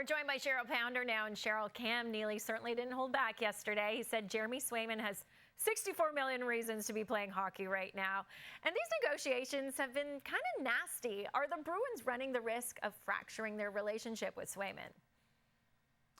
We're joined by Cheryl Pounder now, and Cheryl, Cam Neely certainly didn't hold back yesterday. He said Jeremy Swayman has 64 million reasons to be playing hockey right now. And these negotiations have been kind of nasty. Are the Bruins running the risk of fracturing their relationship with Swayman?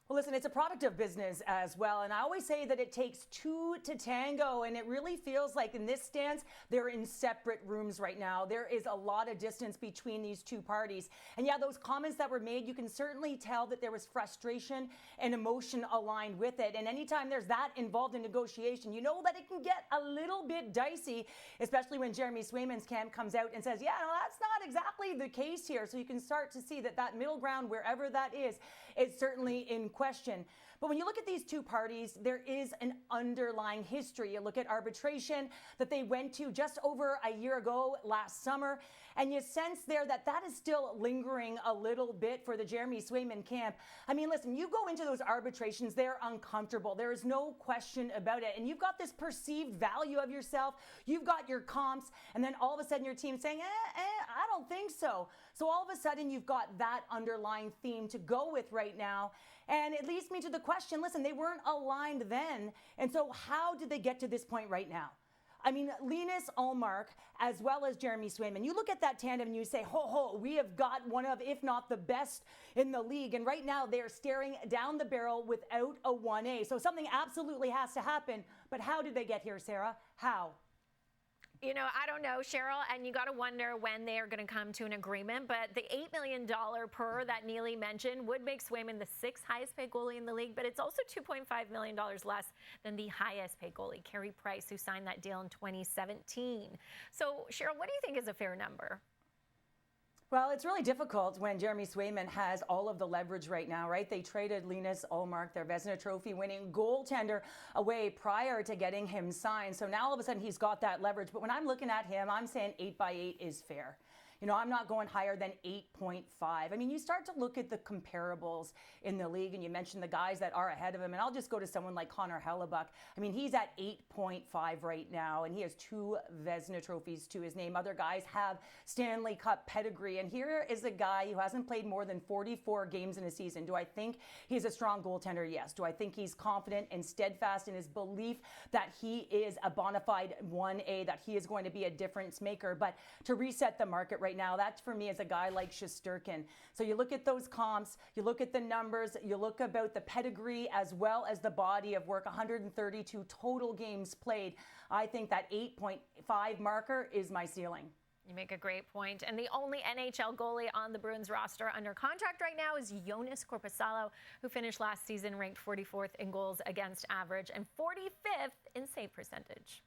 Well, listen, it's a product of business as well. And I always say that it takes two to tango. And it really feels like in this stance, they're in separate rooms right now. There is a lot of distance between these two parties. And yeah, those comments that were made, you can certainly tell that there was frustration and emotion aligned with it. And anytime there's that involved in negotiation, you know that it can get a little bit dicey, especially when Jeremy Swayman's camp comes out and says, yeah, no, that's not exactly the case here. So you can start to see that that middle ground, wherever that is certainly in question. But when you look at these two parties, there is an underlying history. You look at arbitration that they went to just over a year ago last summer, and you sense there that that is still lingering a little bit for the Jeremy Swayman camp. I mean, listen, you go into those arbitrations, they're uncomfortable. There is no question about it. And you've got this perceived value of yourself. You've got your comps, and then all of a sudden your team's saying, I don't think so. So all of a sudden you've got that underlying theme to go with right now. And it leads me to the question, listen, they weren't aligned then. And so how did they get to this point right now? I mean, Linus Ullmark, as well as Jeremy Swayman, you look at that tandem and you say, we have got one of, if not the best in the league. And right now they're staring down the barrel without a 1A. So something absolutely has to happen. But how did they get here, Sarah? How? You know, I don't know, Cheryl, and you got to wonder when they are going to come to an agreement. But the $8 million per that Neely mentioned would make Swayman the sixth highest paid goalie in the league, but it's also $2.5 million less than the highest paid goalie, Carey Price, who signed that deal in 2017. So, Cheryl, what do you think is a fair number? Well, it's really difficult when Jeremy Swayman has all of the leverage right now, right? They traded Linus Ullmark, their Vezina Trophy winning goaltender, away prior to getting him signed. So now all of a sudden he's got that leverage. But when I'm looking at him, I'm saying 8x8 is fair. You know, I'm not going higher than 8.5. I mean, you start to look at the comparables in the league, and you mentioned the guys that are ahead of him. And I'll just go to someone like Connor Hellebuck. I mean, he's at 8.5 right now, and he has 2 Vezina trophies to his name. Other guys have Stanley Cup pedigree. And here is a guy who hasn't played more than 44 games in a season. Do I think he's a strong goaltender? Yes. Do I think he's confident and steadfast in his belief that he is a bona fide 1A, that he is going to be a difference maker? But to reset the market right now, that for me is a guy like Shesterkin. So you look at those comps, you look at the numbers, you look about the pedigree as well as the body of work, 132 total games played. I think that 8.5 marker is my ceiling. You make a great point. And the only NHL goalie on the Bruins roster under contract right now is Joonas Korpisalo, who finished last season ranked 44th in goals against average and 45th in save percentage.